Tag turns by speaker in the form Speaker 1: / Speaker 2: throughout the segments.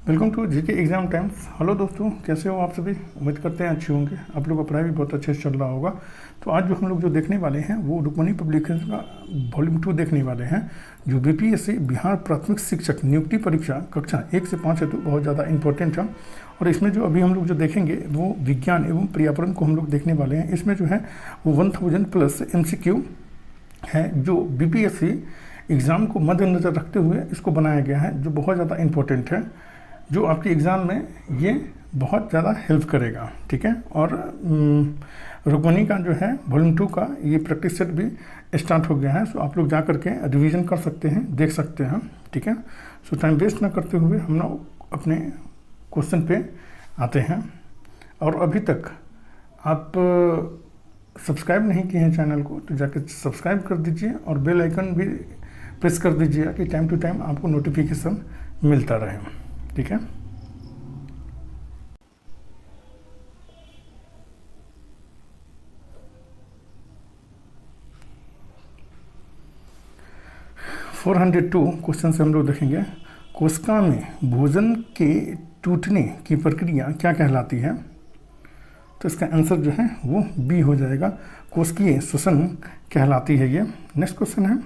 Speaker 1: Welcome to GK exam times. Hello दोस्तों, कैसे हो आप सभी? उम्मीद करते हैं अच्छे होंगे। आप लोगों का पढ़ाई भी बहुत अच्छे से चल रहा होगा। तो आज जो हम लोग देखने वाले हैं वो रुक्मणी पब्लिकेशन का वॉल्यूम 2 देखने वाले हैं, जो बीपीएससी बिहार प्राथमिक शिक्षक नियुक्ति परीक्षा कक्षा 1 से 5 हेतु बहुत ज़्यादा इंपॉर्टेंट है। और इसमें जो अभी हम लोग जो देखेंगे वो विज्ञान एवं पर्यावरण को हम लोग देखने वाले हैं। इसमें जो है वो 1000+ MCQ है, जो बीपीएससी एग्ज़ाम को मद्देनज़र रखते हुए इसको बनाया गया है, जो बहुत ज़्यादा इंपॉर्टेंट है, जो आपके एग्ज़ाम में ये बहुत ज़्यादा हेल्प करेगा। ठीक है। और रुक्मणी का जो है वॉल्यूम 2 का ये प्रैक्टिस सेट भी स्टार्ट हो गया है। सो आप लोग जा करके रिवीजन कर सकते हैं, देख सकते हैं। ठीक है। सो टाइम वेस्ट ना करते हुए हम लोग अपने क्वेश्चन पे आते हैं। और अभी तक आप सब्सक्राइब नहीं किए हैं चैनल को तो जाकर सब्सक्राइब कर दीजिए और बेल आइकन भी प्रेस कर दीजिएगा कि टाइम टू टाइम आपको नोटिफिकेशन मिलता रहे। ठीक है। (402) क्वेश्चन से हम लोग देखेंगे, कोशिका में भोजन के टूटने की प्रक्रिया क्या कहलाती है? तो इसका आंसर जो है वो बी हो जाएगा, कोशिकीय श्वसन कहलाती है ये। नेक्स्ट क्वेश्चन है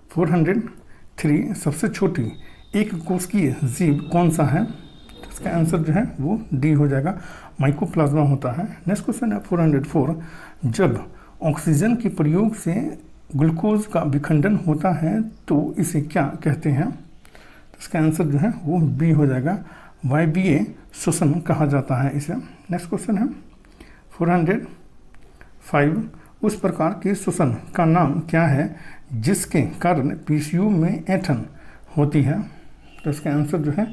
Speaker 1: 403, सबसे छोटी एक कोशिकीय जीव कौन सा है? तो इसका आंसर जो है वो डी हो जाएगा, माइकोप्लाज्मा होता है। नेक्स्ट क्वेश्चन है 404, जब ऑक्सीजन के प्रयोग से ग्लूकोज का विखंडन होता है तो इसे क्या कहते हैं? तो इसका आंसर जो है वो बी हो जाएगा, वायवीय श्वसन कहा जाता है इसे। नेक्स्ट क्वेश्चन है 405, उस प्रकार के श्वसन का नाम क्या है जिसके कारण पीसीयू में ऐंठन होती है? तो इसका आंसर जो है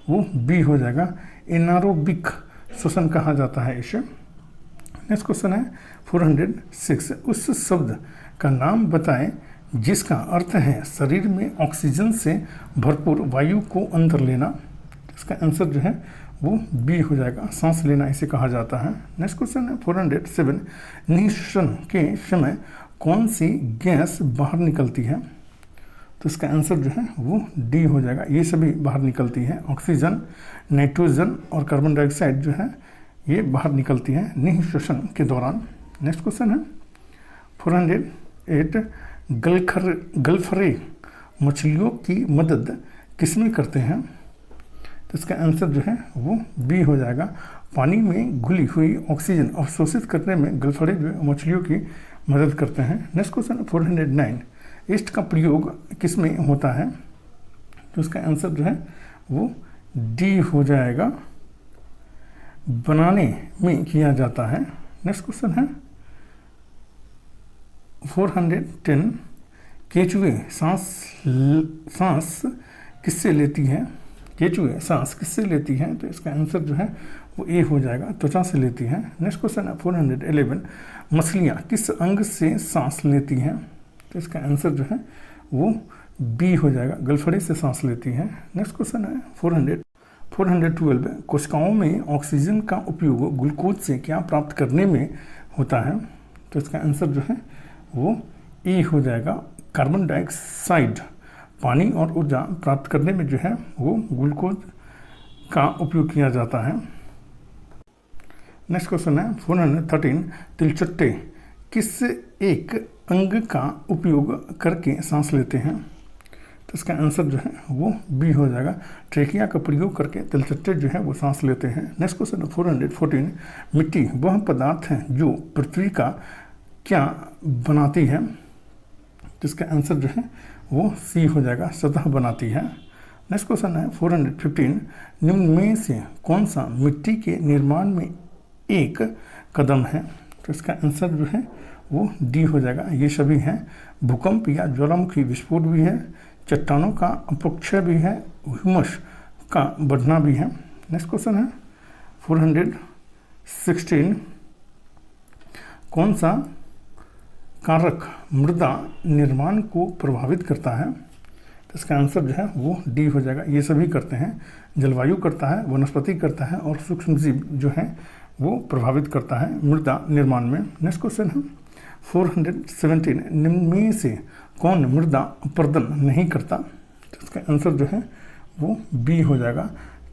Speaker 1: वो बी हो जाएगा, एनारोबिक श्वसन कहा जाता है इसे। नेक्स्ट क्वेश्चन है 406, उस शब्द का नाम बताएं जिसका अर्थ है शरीर में ऑक्सीजन से भरपूर वायु को अंदर लेना। इसका आंसर जो है वो बी हो जाएगा, सांस लेना इसे कहा जाता है। नेक्स्ट क्वेश्चन है 407, निःश्वसन के समय कौन सी गैस बाहर निकलती है? तो इसका आंसर जो है वो डी हो जाएगा, ये सभी बाहर निकलती है, ऑक्सीजन, नाइट्रोजन और कार्बन डाइऑक्साइड जो है ये बाहर निकलती है निःश्वसन के दौरान। नेक्स्ट क्वेश्चन है 408, गलफरे मछलियों की मदद किसमें करते हैं? तो इसका आंसर जो है वो बी हो जाएगा, पानी में घुली हुई ऑक्सीजन अवशोषित करने में गलफड़े जो मछलियों की मदद करते हैं। नेक्स्ट क्वेश्चन 409, ईस्ट का प्रयोग किसमें होता है? तो इसका आंसर जो है वो डी हो जाएगा, बनाने में किया जाता है। नेक्स्ट क्वेश्चन है 410, केचुए सांस किससे लेती है? केचुए सांस किससे लेती है? तो इसका आंसर जो है वो ए हो जाएगा, त्वचा से लेती है। नेक्स्ट क्वेश्चन है 411, मछलियाँ किस अंग से सांस लेती हैं? तो इसका आंसर जो है वो बी हो जाएगा, गलफड़े से सांस लेती हैं। नेक्स्ट क्वेश्चन है 412, कोशिकाओं में ऑक्सीजन का उपयोग ग्लूकोज से क्या प्राप्त करने में होता है? तो इसका आंसर जो है वो ई हो जाएगा, कार्बन डाइऑक्साइड, पानी और ऊर्जा प्राप्त करने में जो है वो ग्लूकोज का उपयोग किया जाता है। नेक्स्ट क्वेश्चन है 413, तिलचट्टे किस एक अंग का उपयोग करके सांस लेते हैं? तो इसका आंसर जो है वो बी हो जाएगा, ट्रेकिया का प्रयोग करके तिलचट्टे जो है वो सांस लेते हैं। नेक्स्ट क्वेश्चन है 414, मिट्टी वह पदार्थ है जो पृथ्वी का क्या बनाती है? तो इसका आंसर जो है वो सी हो जाएगा, सतह बनाती है। नेक्स्ट क्वेश्चन है 415, निम्न में से कौन सा मिट्टी के निर्माण में एक कदम है? तो इसका आंसर जो है वो डी हो जाएगा, ये सभी हैं। भूकंप या ज्वालामुखी विस्फोट भी है, चट्टानों का अपक्षय भी है, ह्यूमस का बढ़ना भी है। नेक्स्ट क्वेश्चन है 416, कौन सा कारक मृदा निर्माण को प्रभावित करता है? तो इसका आंसर जो है वो डी हो जाएगा, ये सभी करते हैं, जलवायु करता है, वनस्पति करता है और सूक्ष्मजीव जो है वो प्रभावित करता है मृदा निर्माण में। नेक्स्ट क्वेश्चन है 417, निम्न में से कौन मृदा अपर्दन नहीं करता? तो इसका आंसर जो है वो बी हो जाएगा।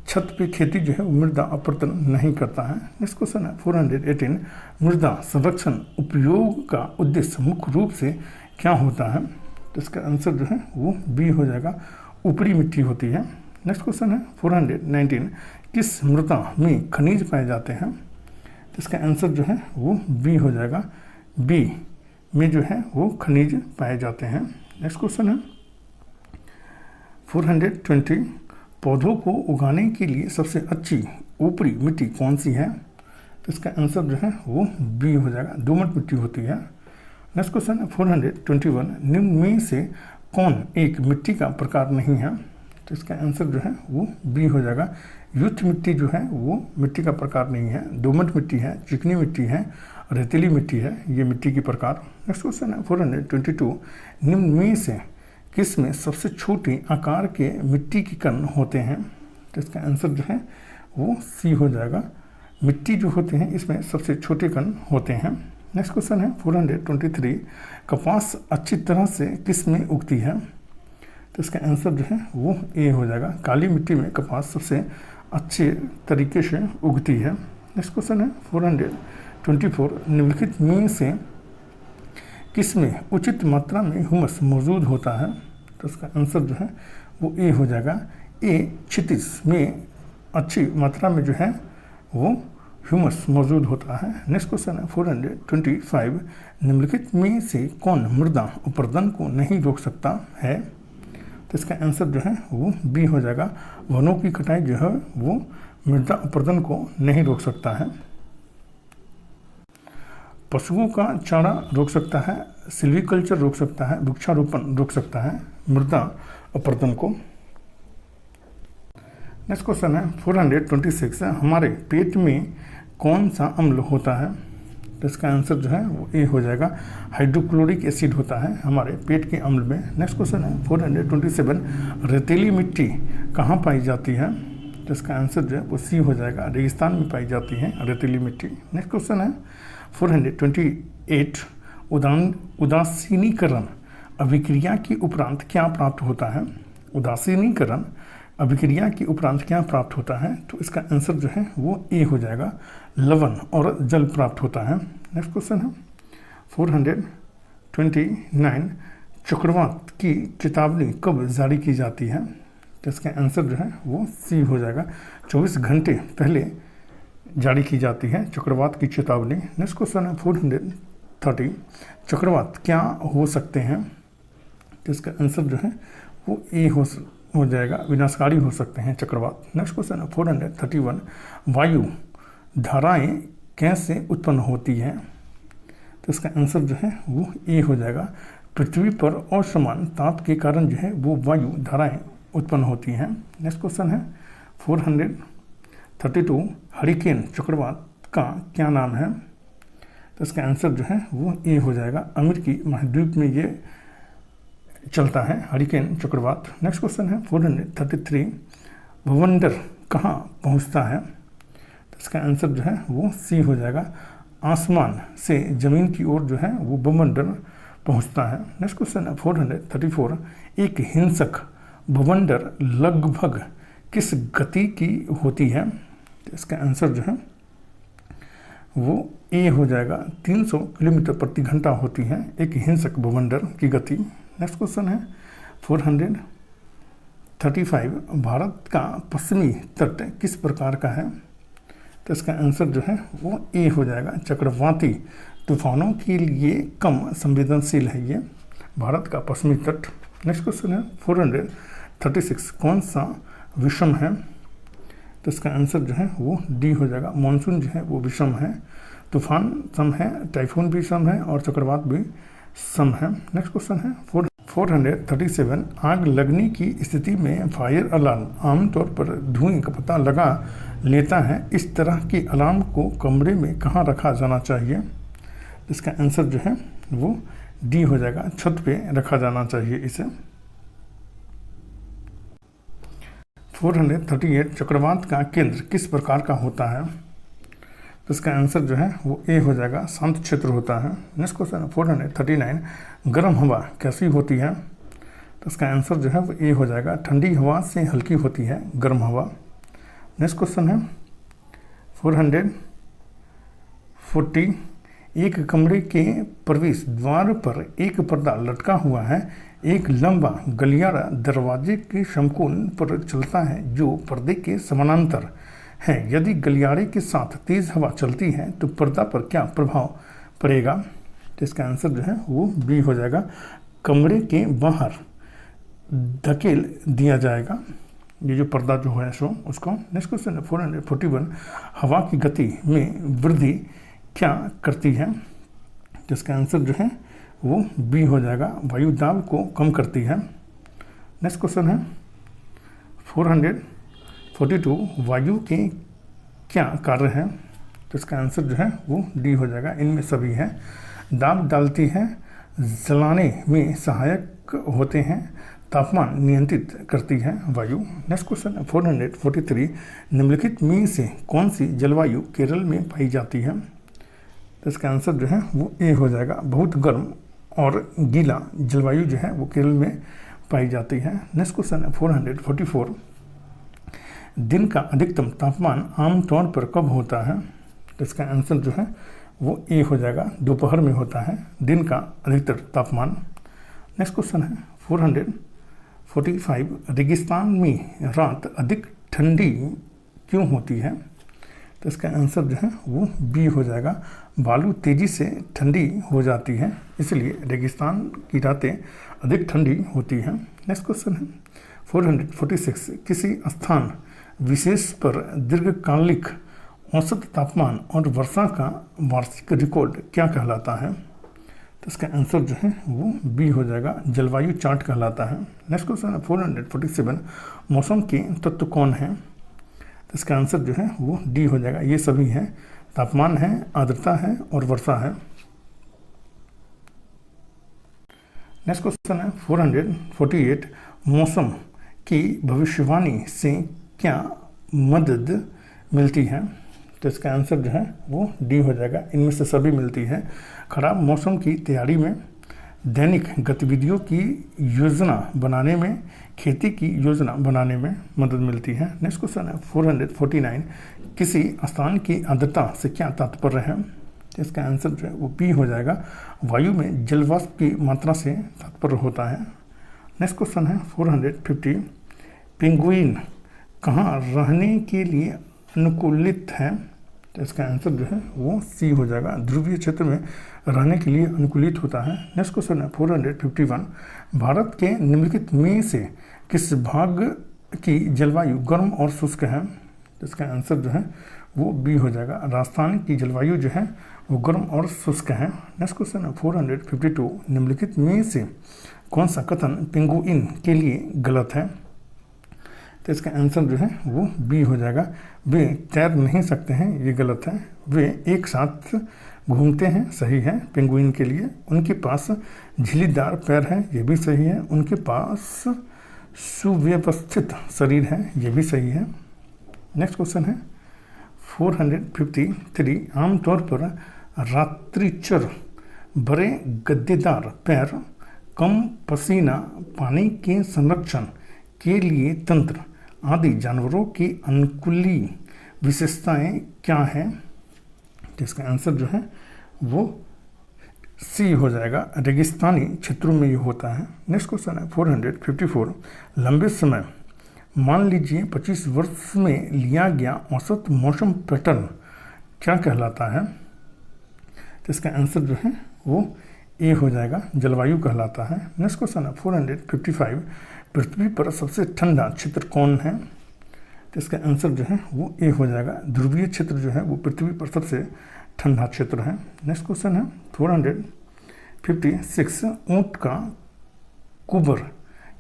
Speaker 1: छत पे खेती जो है वो मृदा अपरदन नहीं करता है। नेक्स्ट क्वेश्चन है 418, मृदा संरक्षण उपयोग का उद्देश्य मुख्य रूप से क्या होता है? तो इसका आंसर जो है वो बी हो जाएगा, ऊपरी मिट्टी होती है। नेक्स्ट क्वेश्चन है 419, किस मृदा में खनिज पाए जाते हैं? तो इसका आंसर जो है वो बी हो जाएगा, बी में जो है वो खनिज पाए जाते हैं। नेक्स्ट क्वेश्चन है 420, पौधों को उगाने के लिए सबसे अच्छी ऊपरी मिट्टी कौन सी है? तो इसका आंसर जो है वो बी हो जाएगा, दोमट मिट्टी होती है। नेक्स्ट क्वेश्चन है 421, निम्न में से कौन एक मिट्टी का प्रकार नहीं है? तो इसका आंसर जो है वो बी हो जाएगा, युक्त मिट्टी जो है वो मिट्टी का प्रकार नहीं है। दोमट मिट्टी है, चिकनी मिट्टी है, रेतीली मिट्टी है, ये मिट्टी के प्रकार। नेक्स्ट क्वेश्चन है 422, निम्न में से किस में सबसे छोटे आकार के मिट्टी के कण होते हैं? तो इसका आंसर जो है वो सी हो जाएगा, मिट्टी जो होते हैं इसमें सबसे छोटे कण होते हैं। नेक्स्ट क्वेश्चन है 423, कपास अच्छी तरह से किस में उगती है? तो इसका आंसर जो है वो ए हो जाएगा, काली मिट्टी में कपास सबसे अच्छे तरीके से उगती है। नेक्स्ट क्वेश्चन है 424, निम्नलिखित में से किस में उचित मात्रा में ह्यूमस मौजूद होता है? तो इसका आंसर जो है वो ए हो जाएगा, ए क्षितिज में अच्छी मात्रा में जो है वो ह्यूमस मौजूद होता है। नेक्स्ट क्वेश्चन है 425, निम्नलिखित में से कौन मृदा अपरदन को नहीं रोक सकता है? तो इसका आंसर जो है वो बी हो जाएगा, वनों की कटाई जो है वो मृदा अपरदन को नहीं रोक सकता है। पशुओं का चारा रोक सकता है, सिल्वीकल्चर रोक सकता है, वृक्षारोपण रोक सकता है मृदा अपरदन को। नेक्स्ट क्वेश्चन है 426, हमारे पेट में कौन सा अम्ल होता है? तो इसका आंसर जो है वो ए हो जाएगा, हाइड्रोक्लोरिक एसिड होता है हमारे पेट के अम्ल में। नेक्स्ट क्वेश्चन है 427, रेतीली मिट्टी कहाँ पाई जाती है? तो इसका आंसर जो है वो सी हो जाएगा, रेगिस्तान में पाई जाती है रेतीली मिट्टी। नेक्स्ट क्वेश्चन है 428, उदासीनीकरण अभिक्रिया के उपरांत क्या प्राप्त होता है? उदासीनीकरण अभिक्रिया के उपरांत क्या प्राप्त होता है? तो इसका आंसर जो है वो ए हो जाएगा, लवण और जल प्राप्त होता है। नेक्स्ट क्वेश्चन है 429, चक्रवात की चेतावनी कब जारी की जाती है? तो इसका आंसर जो है वो सी हो जाएगा, 24 घंटे पहले जारी की जाती है चक्रवात की चेतावनी। नेक्स्ट क्वेश्चन है 430, चक्रवात क्या हो सकते हैं? तो इसका आंसर जो है वो ए हो जाएगा, विनाशकारी हो सकते हैं चक्रवात। नेक्स्ट क्वेश्चन है 431, वायु धाराएं कैसे उत्पन्न होती हैं? तो इसका आंसर जो है वो ए हो जाएगा, पृथ्वी पर असमान ताप के कारण जो है वो वायु धाराएं उत्पन्न होती हैं। नेक्स्ट क्वेश्चन है 432, हरिकेन चक्रवात का क्या नाम है? तो इसका आंसर जो है वो ए हो जाएगा, अमेरिकी महाद्वीप में ये चलता है हरिकेन चक्रवात। नेक्स्ट क्वेश्चन है 433, भवंडर कहाँ पहुँचता है? तो इसका आंसर जो है वो सी हो जाएगा, आसमान से जमीन की ओर जो है वो भवंडर पहुँचता है। नेक्स्ट क्वेश्चन है 434, एक हिंसक भवंडर लगभग किस गति की होती है? तो इसका आंसर जो है वो ए हो जाएगा, 300 किलोमीटर प्रति घंटा होती है एक हिंसक भवंडर की गति। नेक्स्ट क्वेश्चन है 435, भारत का पश्चिमी तट किस प्रकार का है? तो इसका आंसर जो है वो ए हो जाएगा, चक्रवाती तूफानों के लिए कम संवेदनशील है ये भारत का पश्चिमी तट। नेक्स्ट क्वेश्चन है 436, कौन सा विषम है? तो इसका आंसर जो है वो डी हो जाएगा, मानसून जो है वो विषम है, तूफान सम है, टाइफून भी सम है और चक्रवात भी सम है। नेक्स्ट क्वेश्चन है 437, आग लगने की स्थिति में फायर अलार्म आमतौर पर धुएं का पता लगा लेता है, इस तरह के अलार्म को कमरे में कहाँ रखा जाना चाहिए? इसका आंसर जो है वो डी हो जाएगा, छत पे रखा जाना चाहिए इसे। 438, चक्रवात का केंद्र किस प्रकार का होता है? तो इसका आंसर जो है वो ए हो जाएगा, शांत क्षेत्र होता है। नेक्स्ट क्वेश्चन 439, गर्म हवा कैसी होती है? तो इसका आंसर जो है वो ए हो जाएगा। ठंडी हवा से हल्की होती है गर्म हवा। नेक्स्ट क्वेश्चन है 440। एक कमरे के प्रवेश द्वार पर एक पर्दा लटका हुआ है। एक लंबा गलियारा दरवाजे के समकोण पर चलता है जो पर्दे के समानांतर है। यदि गलियारे के साथ तेज हवा चलती है तो पर्दा पर क्या प्रभाव पड़ेगा? तो इसका आंसर जो है वो बी हो जाएगा। कमरे के बाहर धकेल दिया जाएगा ये जो पर्दा जो है सो उसको। नेक्स्ट क्वेश्चन है 441। हवा की गति में वृद्धि क्या करती है? तो इसका आंसर जो है वो बी हो जाएगा। वायु दाब को कम करती है। नेक्स्ट क्वेश्चन है 442। वायु के क्या कार्य हैं? तो इसका आंसर जो है वो डी हो जाएगा। इनमें सभी है। दाब डालती है, जलाने में सहायक होते हैं, तापमान नियंत्रित करती है वायु। Next question 443। निम्नलिखित में से कौन सी जलवायु केरल में पाई जाती है? तो इसका आंसर जो है वो ए हो जाएगा। बहुत गर्म और गीला जलवायु जो है वो केरल में पाई जाती है। Next question 444। दिन का अधिकतम तापमान आमतौर पर कब होता है? तो इसका आंसर जो है वो ए हो जाएगा। दोपहर में होता है दिन का अधिकतर तापमान। नेक्स्ट क्वेश्चन है 445। रेगिस्तान में रात अधिक ठंडी क्यों होती है? तो इसका आंसर जो है वो बी हो जाएगा। बालू तेज़ी से ठंडी हो जाती है इसलिए रेगिस्तान की रातें अधिक ठंडी होती हैं। नेक्स्ट क्वेश्चन है 446। किसी स्थान विशेष पर दीर्घकालिक औसत तापमान और वर्षा का वार्षिक रिकॉर्ड क्या कहलाता है? तो इसका आंसर जो है वो बी हो जाएगा। जलवायु चार्ट कहलाता है। नेक्स्ट क्वेश्चन है 447। मौसम के तत्व कौन हैं? तो इसका आंसर जो है वो डी हो जाएगा। ये सभी हैं। तापमान है, आर्द्रता है और वर्षा है। नेक्स्ट क्वेश्चन है 448। मौसम की भविष्यवाणी से क्या मदद मिलती है? तो इसका आंसर जो है वो डी हो जाएगा। इनमें से सभी मिलती है। खराब मौसम की तैयारी में, दैनिक गतिविधियों की योजना बनाने में, खेती की योजना बनाने में मदद मिलती है। नेक्स्ट क्वेश्चन है 449। किसी स्थान की आर्द्रता से क्या तात्पर्य है? तो इसका आंसर जो है वो बी हो जाएगा। वायु में जलवाष्प की मात्रा से तात्पर्य होता है। नेक्स्ट क्वेश्चन है 450। पेंगुइन कहाँ रहने के लिए अनुकूलित है? तो इसका आंसर जो है वो सी हो जाएगा। ध्रुवीय क्षेत्र में रहने के लिए अनुकूलित होता है। नेक्स्ट क्वेश्चन है 451। भारत के निम्नलिखित में से किस भाग की जलवायु गर्म और शुष्क है? तो इसका आंसर जो है वो बी हो जाएगा। राजस्थान की जलवायु जो है वो गर्म और शुष्क है। नेक्स्ट क्वेश्चन है 452। निम्नलिखित में से कौन सा कथन पेंगुइन के लिए गलत है? तो इसका आंसर जो है वो बी हो जाएगा। वे तैर नहीं सकते हैं, ये गलत है। वे एक साथ घूमते हैं, सही है पेंगुइन के लिए। उनके पास झिल्लीदार पैर है, ये भी सही है। उनके पास सुव्यवस्थित शरीर है, ये भी सही है। नेक्स्ट क्वेश्चन है 453। आमतौर पर रात्रिचर बड़े गद्देदार पैर, कम पसीना, पानी के संरक्षण के लिए तंत्र आदि जानवरों की अनुकूली विशेषताएं क्या हैं? तो इसका आंसर जो है वो सी हो जाएगा। रेगिस्तानी क्षेत्रों में ये होता है। नेक्स्ट क्वेश्चन है 454। लंबे समय मान लीजिए 25 वर्ष में लिया गया औसत मौसम पैटर्न क्या कहलाता है? तो इसका आंसर जो है वो ए हो जाएगा। जलवायु कहलाता है। नेक्स्ट क्वेश्चन है 455। पृथ्वी पर सबसे ठंडा क्षेत्र कौन है? तो इसका आंसर जो है वो ए हो जाएगा। ध्रुवीय क्षेत्र जो है वो पृथ्वी पर सबसे ठंडा क्षेत्र है। नेक्स्ट क्वेश्चन है 456। ऊंट का कुबर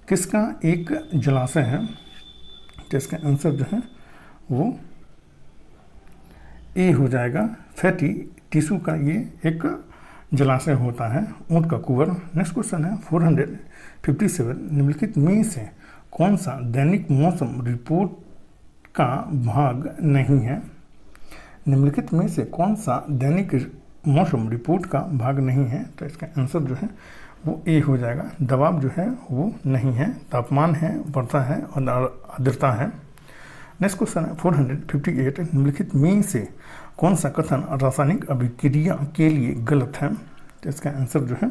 Speaker 1: किसका एक जलाशय है? तो इसका आंसर जो है वो ए हो जाएगा। फैटी टिश्यू का ये एक जलाशय होता है, ऊंट का कुबर। नेक्स्ट क्वेश्चन है 457। निम्नलिखित में से कौन सा दैनिक मौसम रिपोर्ट का भाग नहीं है? निम्नलिखित में से कौन सा दैनिक मौसम रिपोर्ट का भाग नहीं है? तो इसका आंसर जो है वो ए हो जाएगा। दबाव जो है वो नहीं है, तापमान है, बढ़ता है और आर्द्रता है। नेक्स्ट क्वेश्चन है 458, निम्नलिखित में से कौन सा कथन रासायनिक अभिक्रिया के लिए गलत है? तो इसका आंसर जो है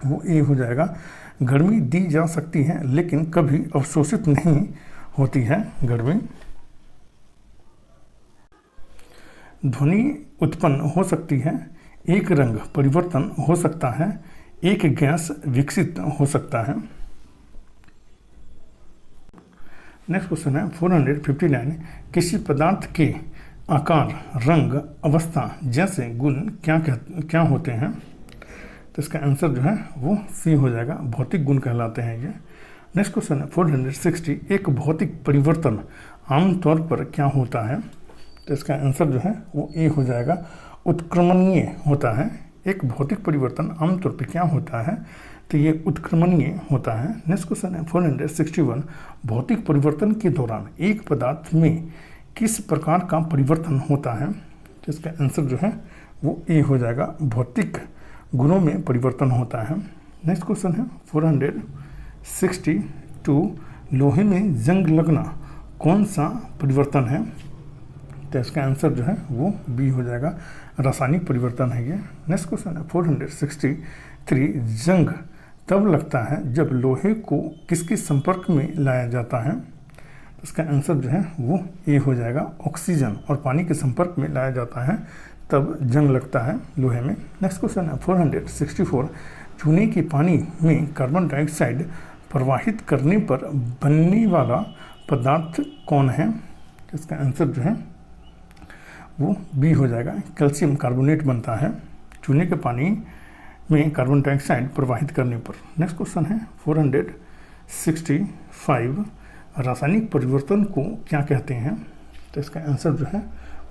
Speaker 1: वो ए हो जाएगा। गर्मी दी जा सकती है लेकिन कभी अवशोषित नहीं होती है गर्मी। ध्वनि उत्पन्न हो सकती है, एक रंग परिवर्तन हो सकता है, एक गैस विकसित हो सकता है। नेक्स्ट क्वेश्चन है 459, किसी पदार्थ के आकार, रंग, अवस्था जैसे गुण क्या होते हैं? तो इसका आंसर जो है वो सी हो जाएगा, भौतिक गुण कहलाते हैं ये। नेक्स्ट क्वेश्चन है 460, एक भौतिक परिवर्तन आमतौर पर क्या होता है? तो इसका आंसर जो है वो ए हो जाएगा, उत्क्रमणीय होता है। एक भौतिक परिवर्तन आमतौर पर क्या होता है? तो ये उत्क्रमणीय होता है। नेक्स्ट क्वेश्चन है 461, भौतिक परिवर्तन के दौरान एक पदार्थ में किस प्रकार का परिवर्तन होता है? तो इसका आंसर जो है वो ए हो जाएगा, भौतिक गुणों में परिवर्तन होता है। नेक्स्ट क्वेश्चन है 462, लोहे में जंग लगना कौन सा परिवर्तन है? तो इसका आंसर जो है वो बी हो जाएगा, रासायनिक परिवर्तन है ये। नेक्स्ट क्वेश्चन है 463, जंग तब लगता है जब लोहे को किसके संपर्क में लाया जाता है? इसका आंसर जो है वो ए हो जाएगा, ऑक्सीजन और पानी के संपर्क में लाया जाता है तब जंग लगता है लोहे में। नेक्स्ट क्वेश्चन है 464, चूने के पानी में कार्बन डाइऑक्साइड प्रवाहित करने पर बनने वाला पदार्थ कौन है? इसका आंसर जो है वो बी हो जाएगा, कैल्शियम कार्बोनेट बनता है चूने के पानी में कार्बन डाइऑक्साइड प्रवाहित करने पर। नेक्स्ट क्वेश्चन है 465, रासायनिक परिवर्तन को क्या कहते हैं? तो इसका आंसर जो है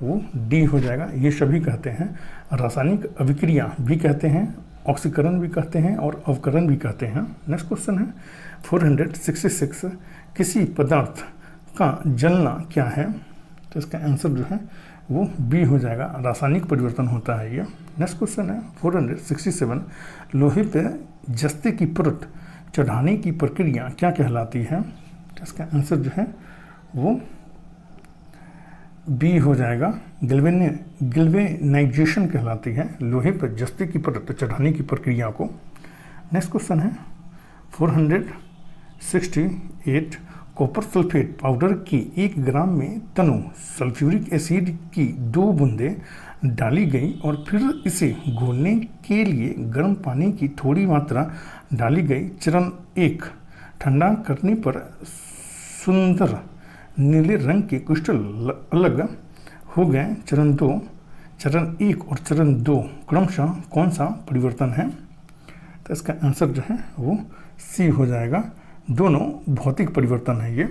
Speaker 1: वो डी हो जाएगा, ये सभी कहते हैं। रासायनिक अभिक्रिया भी कहते हैं, ऑक्सीकरण भी कहते हैं और अवकरण भी कहते हैं। नेक्स्ट क्वेश्चन है 466, किसी पदार्थ का जलना क्या है? तो इसका आंसर जो है वो बी हो जाएगा, रासायनिक परिवर्तन होता है ये। नेक्स्ट क्वेश्चन है 467, लोहे पर जस्ते की परत चढ़ाने की प्रक्रिया क्या कहलाती है? तो इसका आंसर जो है वो बी हो जाएगा, गैल्वेनाइजेशन कहलाती है लोहे पर जस्ते की परत चढ़ाने की प्रक्रिया को। नेक्स्ट क्वेश्चन है 468, कॉपर सल्फेट पाउडर की 1 ग्राम में तनु सल्फ्यूरिक एसिड की 2 बूंदें डाली गई और फिर इसे घोलने के लिए गर्म पानी की थोड़ी मात्रा डाली गई। चरण 1, ठंडा करने पर सुंदर नीले रंग के क्रिस्टल अलग हो गए। चरण 1 और चरण 2 क्रमशः कौन सा परिवर्तन है? तो इसका आंसर जो है वो सी हो जाएगा, दोनों भौतिक परिवर्तन है ये।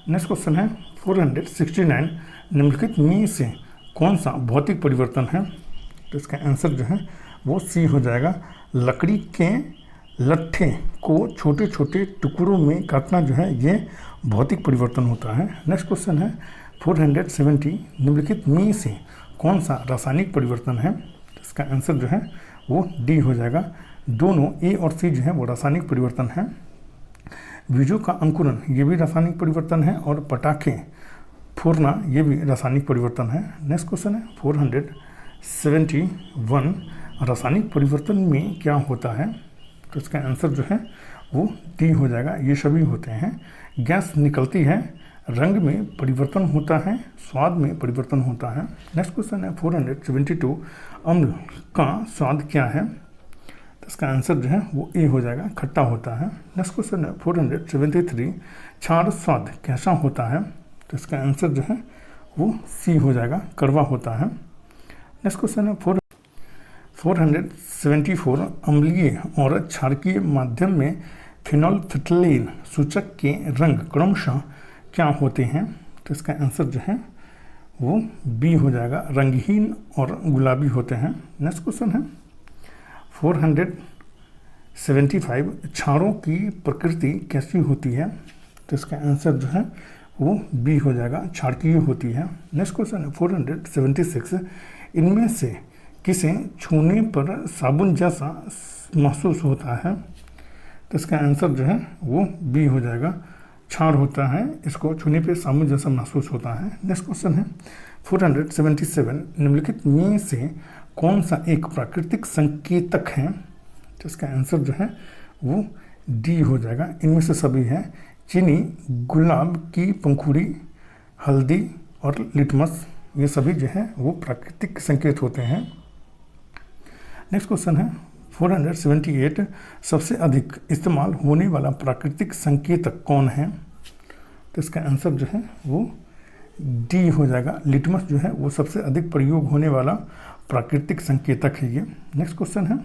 Speaker 1: नेक्स्ट क्वेश्चन है 469, निम्नलिखित में से कौन सा भौतिक परिवर्तन है? तो इसका आंसर जो है वो सी हो जाएगा, लकड़ी के लट्ठे को छोटे छोटे टुकड़ों में काटना जो है ये भौतिक परिवर्तन होता है। नेक्स्ट क्वेश्चन है 470, निम्नलिखित में से कौन सा रासायनिक परिवर्तन है? तो इसका आंसर जो है वो डी हो जाएगा, दोनों ए और सी जो है वो रासायनिक परिवर्तन है। बीजों का अंकुरन ये भी रासायनिक परिवर्तन है और पटाखे फोड़ना ये भी रासायनिक परिवर्तन है। नेक्स्ट क्वेश्चन है 471, रासायनिक परिवर्तन में क्या होता है? तो इसका आंसर जो है वो डी हो जाएगा, ये सभी होते हैं। गैस निकलती है, रंग में परिवर्तन होता है, स्वाद में परिवर्तन होता है। नेक्स्ट क्वेश्चन है 472, अम्ल का स्वाद क्या है? तो इसका आंसर जो है वो ए हो जाएगा, खट्टा होता है। नेक्स्ट क्वेश्चन है 473, क्षार स्वाद कैसा होता है? तो इसका आंसर जो है वो सी हो जाएगा, कड़वा होता है। नेक्स्ट क्वेश्चन है 474, अम्लीय और क्षारकीय माध्यम में फिनोल्फिथलीन सूचक के रंग क्रमशः क्या होते हैं? तो इसका आंसर जो है वो बी हो जाएगा, रंगहीन और गुलाबी होते हैं। नेक्स्ट क्वेश्चन है 475, क्षारों की प्रकृति कैसी होती है? तो इसका आंसर जो है वो बी हो जाएगा, क्षारकीय होती है। नेक्स्ट क्वेश्चन है 476, इनमें से किसे छूने पर साबुन जैसा महसूस होता है? तो इसका आंसर जो है वो बी हो जाएगा, क्षार होता है, इसको छूने पे साबुन जैसा महसूस होता है। नेक्स्ट क्वेश्चन है 477, निम्नलिखित में से कौन सा एक प्राकृतिक संकेतक है? तो इसका आंसर जो है वो डी हो जाएगा, इनमें से सभी है। चीनी, गुलाब की पंखुड़ी, हल्दी और लिटमस, ये सभी जो है वो प्राकृतिक संकेत होते हैं। नेक्स्ट क्वेश्चन है 478, सबसे अधिक इस्तेमाल होने वाला प्राकृतिक संकेतक कौन है? तो इसका आंसर जो है वो डी हो जाएगा, लिटमस जो है वो सबसे अधिक प्रयोग होने वाला प्राकृतिक संकेतक है ये। नेक्स्ट क्वेश्चन है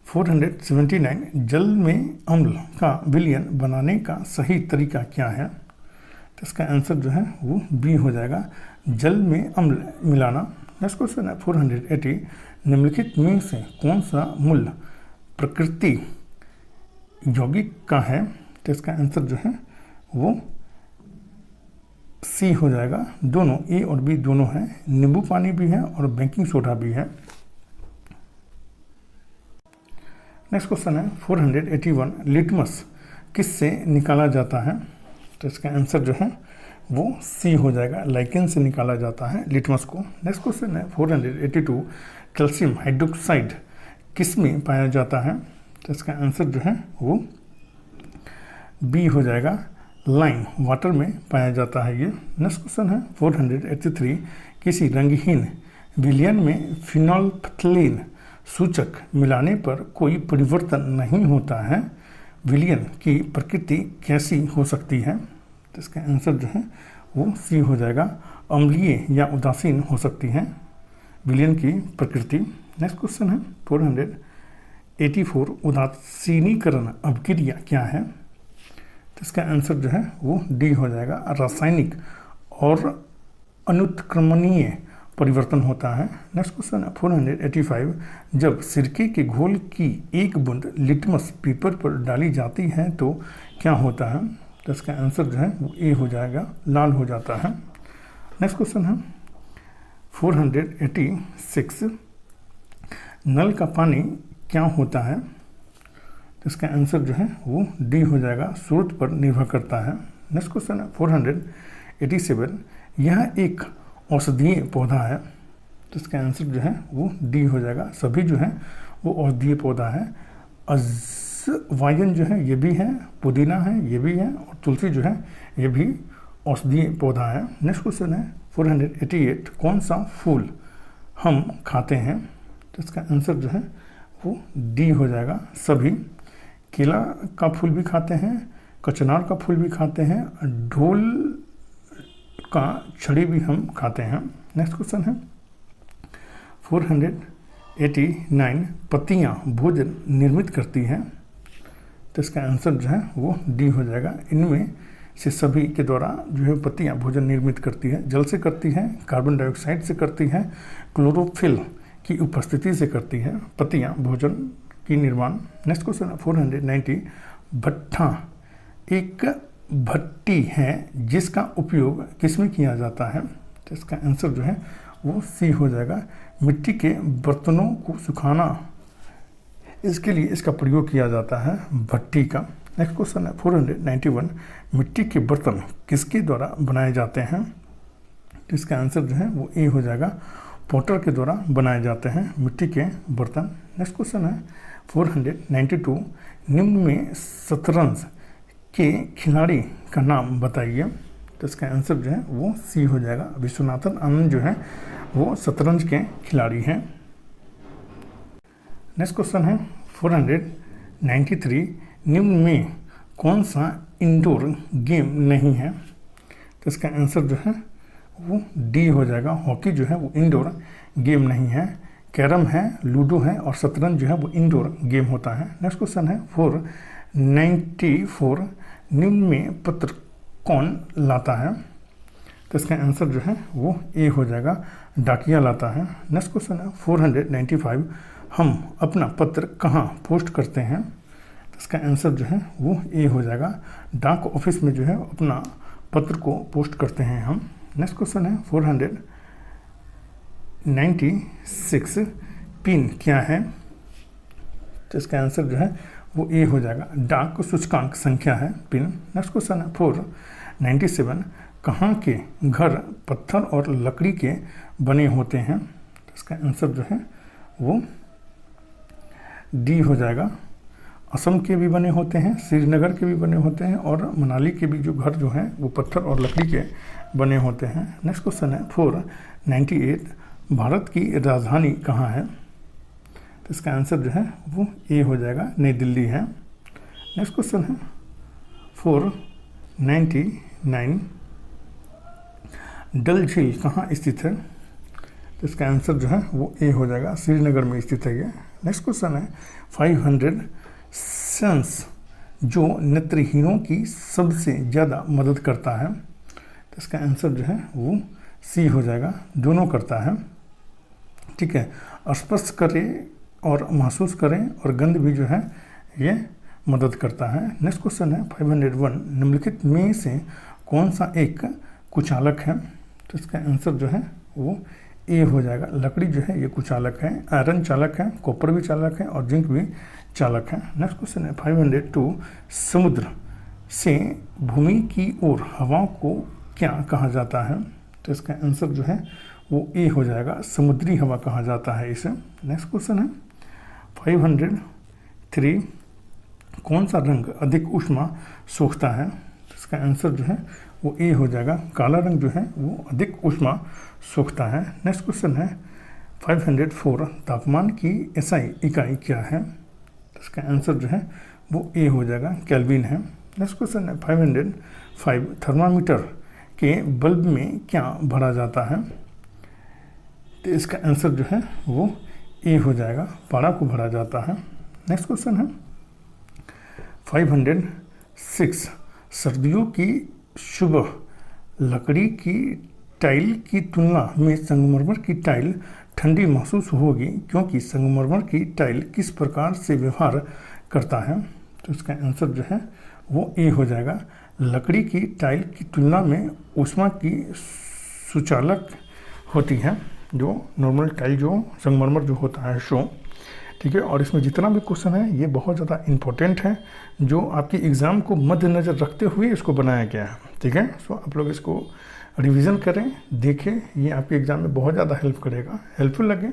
Speaker 1: 479, जल में अम्ल का विलयन बनाने का सही तरीका क्या है? तो इसका आंसर जो है वो बी हो जाएगा, जल में अम्ल मिलाना। नेक्स्ट क्वेश्चन है 480, निम्नलिखित में से कौन सा मूल प्रकृति यौगिक का है? तो इसका आंसर जो है वो सी हो जाएगा, दोनों ए और बी दोनों हैं, नींबू पानी भी है और बेकिंग सोडा भी है। नेक्स्ट क्वेश्चन है 481, लिटमस किससे निकाला जाता है? तो इसका आंसर जो है वो सी हो जाएगा, लाइकेन से निकाला जाता है लिटमस को। नेक्स्ट क्वेश्चन है 482, कैल्शियम हाइड्रोक्साइड किस में पाया जाता है? तो इसका आंसर जो है वो बी हो जाएगा, लाइम वाटर में पाया जाता है ये। नेक्स्ट क्वेश्चन है 483, किसी रंगहीन विलयन में फिनोल्फ्थलीन सूचक मिलाने पर कोई परिवर्तन नहीं होता है, विलयन की प्रकृति कैसी हो सकती है? तो इसका आंसर जो है वो सी हो जाएगा, अम्लीय या उदासीन हो सकती है विलयन की प्रकृति। नेक्स्ट क्वेश्चन है 484, उदासीनीकरण अभिक्रिया क्या है? तो इसका आंसर जो है वो डी हो जाएगा, रासायनिक और अनुत्क्रमणीय परिवर्तन होता है। नेक्स्ट क्वेश्चन है 485, जब सिरके के घोल की एक बूंद लिटमस पेपर पर डाली जाती है तो क्या होता है? तो इसका आंसर जो है वो ए हो जाएगा, लाल हो जाता है। नेक्स्ट क्वेश्चन है 486, नल का पानी क्या होता है? तो इसका आंसर जो है वो डी हो जाएगा, स्रोत पर निर्भर करता है। नेक्स्ट क्वेश्चन है 487, यह एक औषधीय पौधा है। तो इसका आंसर जो है वो डी हो जाएगा, सभी जो है वो औषधीय पौधा है। अजवाइन जो है ये भी है, पुदीना है ये भी है, और तुलसी जो है ये भी औषधीय पौधा है। नेक्स्ट क्वेश्चन है 488, कौन सा फूल हम खाते हैं? तो इसका आंसर जो है वो डी हो जाएगा, सभी। केला का फूल भी खाते हैं, कचनार का फूल भी खाते हैं, ढोल का छड़ी भी हम खाते हैं। नेक्स्ट क्वेश्चन है 489, पत्तियां भोजन निर्मित करती हैं। तो इसका आंसर जो है वो डी हो जाएगा, इनमें से सभी के द्वारा जो है पत्तियां भोजन निर्मित करती है। जल से करती है, कार्बन डाइऑक्साइड से करती है, क्लोरोफिल की उपस्थिति से करती है पत्तियां भोजन की निर्माण। नेक्स्ट क्वेश्चन है 490, भट्ठा एक भट्टी है जिसका उपयोग किस में किया जाता है? तो इसका आंसर जो है वो सी हो जाएगा, मिट्टी के बर्तनों को सुखाना, इसके लिए इसका प्रयोग किया जाता है भट्टी का। नेक्स्ट क्वेश्चन है 491, मिट्टी के बर्तन किसके द्वारा बनाए जाते हैं? तो इसका आंसर जो है वो ए हो जाएगा, पॉटर के द्वारा बनाए जाते हैं मिट्टी के बर्तन। नेक्स्ट क्वेश्चन है 492, निम्न में शतरंज के खिलाड़ी का नाम बताइए। तो इसका आंसर जो है वो सी हो जाएगा, विश्वनाथन आनंद जो है वो शतरंज के खिलाड़ी हैं। नेक्स्ट क्वेश्चन है 493, निम्न में कौन सा इंडोर गेम नहीं है? तो इसका आंसर जो है वो डी हो जाएगा, हॉकी जो है वो इंडोर गेम नहीं है। कैरम है, लूडो है और शतरंज जो है वो इंडोर गेम होता है। नेक्स्ट क्वेश्चन है 494, निम्न में पत्र कौन लाता है? तो इसका आंसर जो है वो ए हो जाएगा, डाकिया लाता है। नेक्स्ट क्वेश्चन है 495, हम अपना पत्र कहाँ पोस्ट करते हैं? तो इसका आंसर जो है वो ए हो जाएगा, डाक ऑफिस में जो है अपना पत्र को पोस्ट करते हैं हम। नेक्स्ट क्वेश्चन है 96 पिन क्या है? तो इसका आंसर जो है वो ए हो जाएगा। डाक सूचकांक संख्या है पिन। नेक्स्ट क्वेश्चन है 497 कहाँ के घर पत्थर और लकड़ी के बने होते हैं? तो इसका आंसर जो है वो डी हो जाएगा। असम के भी बने होते हैं, श्रीनगर के भी बने होते हैं और मनाली के भी जो घर जो हैं वो पत्थर और लकड़ी के बने होते हैं। नेक्स्ट क्वेश्चन है 498 भारत की राजधानी कहाँ है? तो इसका आंसर जो है वो ए हो जाएगा, नई दिल्ली है। नेक्स्ट क्वेश्चन है 499 डल झील कहाँ स्थित है? तो इसका आंसर जो है वो ए हो जाएगा, श्रीनगर में स्थित है ये। नेक्स्ट क्वेश्चन है 500 सेंस जो नेत्रहीनों की सबसे ज़्यादा मदद करता है? तो इसका आंसर जो है वो सी हो जाएगा, दोनों करता है। ठीक है, स्पर्श करें और महसूस करें और गंध भी जो है ये मदद करता है। नेक्स्ट क्वेश्चन है 501 निम्नलिखित में से कौन सा एक कुचालक है? तो इसका आंसर जो है वो ए हो जाएगा, लकड़ी जो है ये कुचालक है। आयरन चालक है, कॉपर भी चालक है और जिंक भी चालक है। नेक्स्ट क्वेश्चन है 502 समुद्र से भूमि की ओर हवा को क्या कहा जाता है? तो इसका आंसर जो है वो ए हो जाएगा, समुद्री हवा कहा जाता है इसे। नेक्स्ट क्वेश्चन है 503 कौन सा रंग अधिक ऊष्मा सोखता है? तो इसका आंसर जो है वो ए हो जाएगा, काला रंग जो है वो अधिक ऊष्मा सोखता है। नेक्स्ट क्वेश्चन है 504 तापमान की एसआई इकाई क्या है? तो इसका आंसर जो है वो ए हो जाएगा, केल्विन है। नेक्स्ट क्वेश्चन है 505 थर्मामीटर के बल्ब में क्या भरा जाता है? तो इसका आंसर जो है वो ए हो जाएगा, पारा को भरा जाता है। नेक्स्ट क्वेश्चन है 506 सर्दियों की सुबह लकड़ी की टाइल की तुलना में संगमरमर की टाइल ठंडी महसूस होगी क्योंकि संगमरमर की टाइल किस प्रकार से व्यवहार करता है? तो इसका आंसर जो है वो ए हो जाएगा, लकड़ी की टाइल की तुलना में ऊष्मा की सुचालक होती है, जो नॉर्मल टाइल जो संगमरमर जो होता है शो। ठीक है, और इसमें जितना भी क्वेश्चन है ये बहुत ज़्यादा इम्पोर्टेंट है, जो आपकी एग्ज़ाम को मद्देनज़र रखते हुए इसको बनाया गया है। ठीक है, सो आप लोग इसको रिवीजन करें, देखें, ये आपके एग्ज़ाम में बहुत ज़्यादा हेल्प करेगा। हेल्पफुल लगे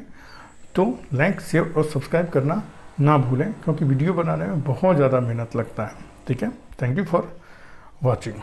Speaker 1: तो लाइक, शेयर और सब्सक्राइब करना ना भूलें, क्योंकि वीडियो बनाने में बहुत ज़्यादा मेहनत लगता है। ठीक है, थैंक यू फॉर वॉचिंग।